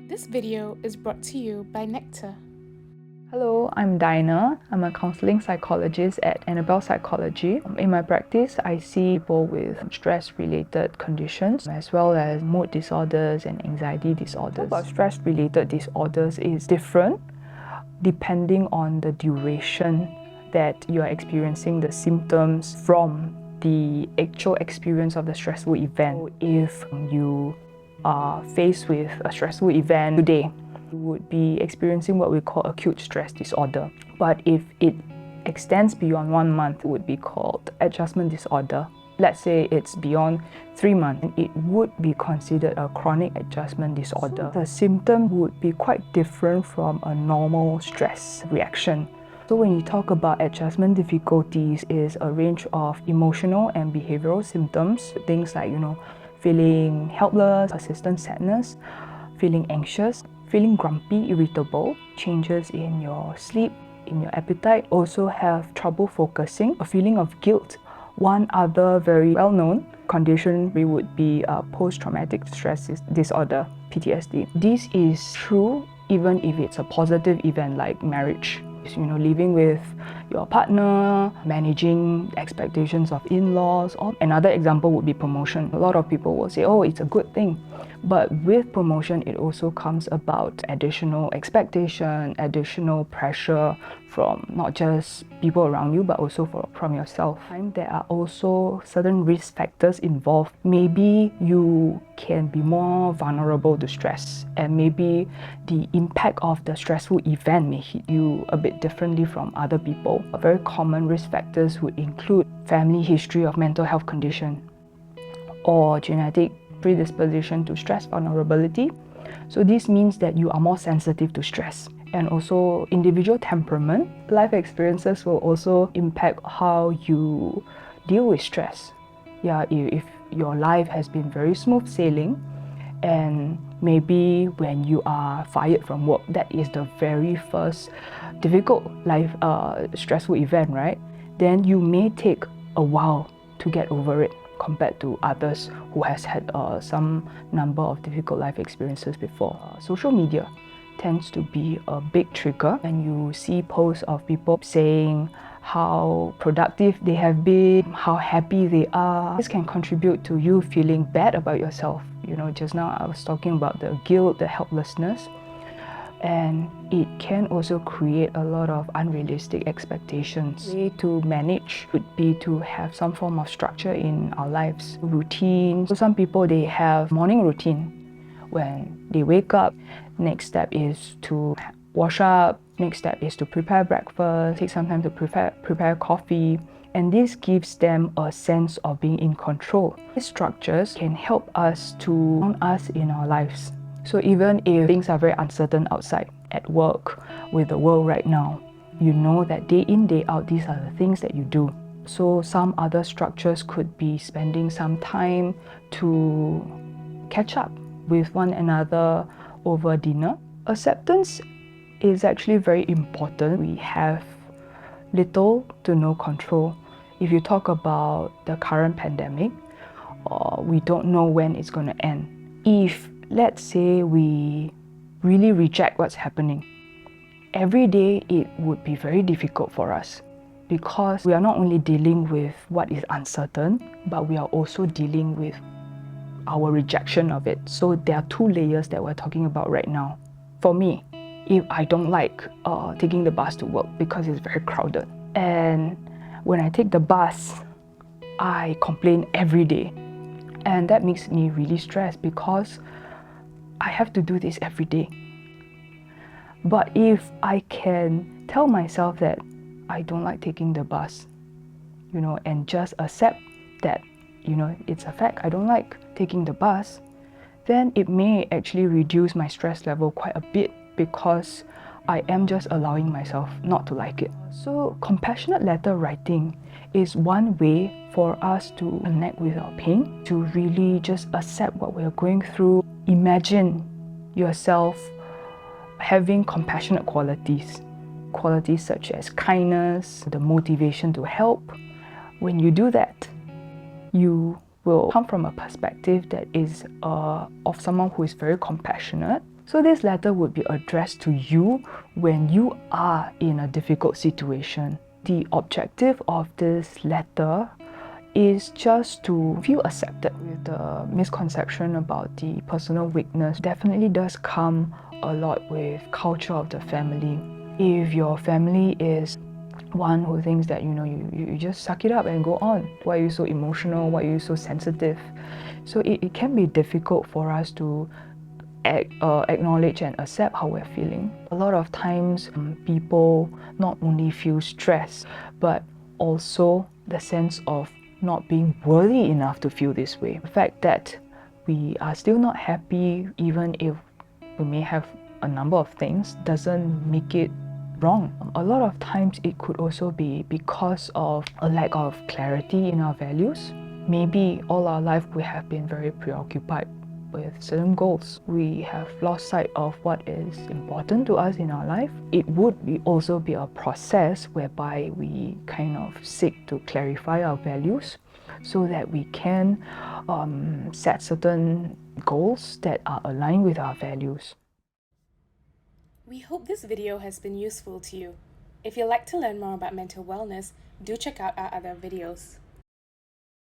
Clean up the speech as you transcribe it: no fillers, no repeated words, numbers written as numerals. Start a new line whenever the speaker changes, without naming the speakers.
This video is brought to you by Nectar.
Hello, I'm Dinah. I'm a counseling psychologist at Annabelle Psychology. In my practice, I see people with stress-related conditions as well as mood disorders and anxiety disorders. But stress-related disorders is different depending on the duration that you are experiencing the symptoms from the actual experience of the stressful event. So if you are faced with a stressful event today, you would be experiencing what we call acute stress disorder. But if it extends beyond 1 month, it would be called adjustment disorder. Let's say it's beyond 3 months, it would be considered a chronic adjustment disorder. So the symptom would be quite different from a normal stress reaction. So when you talk about adjustment difficulties, is a range of emotional and behavioral symptoms, things like, feeling helpless, persistent sadness, feeling anxious, feeling grumpy, irritable, changes in your sleep, in your appetite, also have trouble focusing, a feeling of guilt. One other very well-known condition would be post-traumatic stress disorder, PTSD. This is true even if it's a positive event like marriage. Living with your partner, managing expectations of in-laws. Or another example would be promotion. A lot of people will say, oh, it's a good thing. But with promotion, it also comes about additional expectation, additional pressure from not just people around you, but also from yourself. And there are also certain risk factors involved. Maybe you can be more vulnerable to stress, and maybe the impact of the stressful event may hit you a bit differently from other people. Very common risk factors would include family history of mental health condition or genetic predisposition to stress vulnerability. So this means that you are more sensitive to stress. And also individual temperament. Life experiences will also impact how you deal with stress. If your life has been very smooth sailing, and maybe when you are fired from work, that is the very first difficult life stressful event, right? Then you may take a while to get over it compared to others who has had some number of difficult life experiences before. Social media tends to be a big trigger, and you see posts of people saying how productive they have been, how happy they are. This can contribute to you feeling bad about yourself. Just now I was talking about the guilt, the helplessness, and it can also create a lot of unrealistic expectations. The way to manage would be to have some form of structure in our lives, routine. So some people, they have morning routine. When they wake up, next step is to wash up, next step is to prepare breakfast, take some time to prepare coffee, and this gives them a sense of being in control. These structures can help us to ground us in our lives. So even if things are very uncertain outside, at work, with the world right now, you know that day in, day out, these are the things that you do. So some other structures could be spending some time to catch up with one another over dinner. Acceptance is actually very important. We have little to no control. If you talk about the current pandemic, we don't know when it's going to end. If, let's say, we really reject what's happening, every day it would be very difficult for us, because we are not only dealing with what is uncertain, but we are also dealing with our rejection of it. So there are two layers that we're talking about right now. For me, if I don't like taking the bus to work because it's very crowded, and when I take the bus, I complain every day, and that makes me really stressed because I have to do this every day. But if I can tell myself that I don't like taking the bus, and just accept that, it's a fact, I don't like taking the bus, then it may actually reduce my stress level quite a bit, because I am just allowing myself not to like it. So compassionate letter writing is one way for us to connect with our pain, to really just accept what we're going through. Imagine yourself having compassionate qualities such as kindness, the motivation to help. When you do that, you will come from a perspective that is of someone who is very compassionate, So this letter would be addressed to you when you are in a difficult situation. The objective of this letter is just to feel accepted. With the misconception about the personal weakness definitely does come a lot with culture of the family. If your family is one who thinks that you just suck it up and go on, why are you so emotional, why are you so sensitive, so it can be difficult for us to acknowledge and accept how we're feeling. A lot of times people not only feel stress but also the sense of not being worthy enough to feel this way. The fact that we are still not happy even if we may have a number of things doesn't make it wrong. A lot of times it could also be because of a lack of clarity in our values. Maybe all our life we have been very preoccupied with certain goals. We have lost sight of what is important to us in our life. It would also be a process whereby we kind of seek to clarify our values so that we can set certain goals that are aligned with our values.
We hope this video has been useful to you. If you'd like to learn more about mental wellness, do check out our other videos.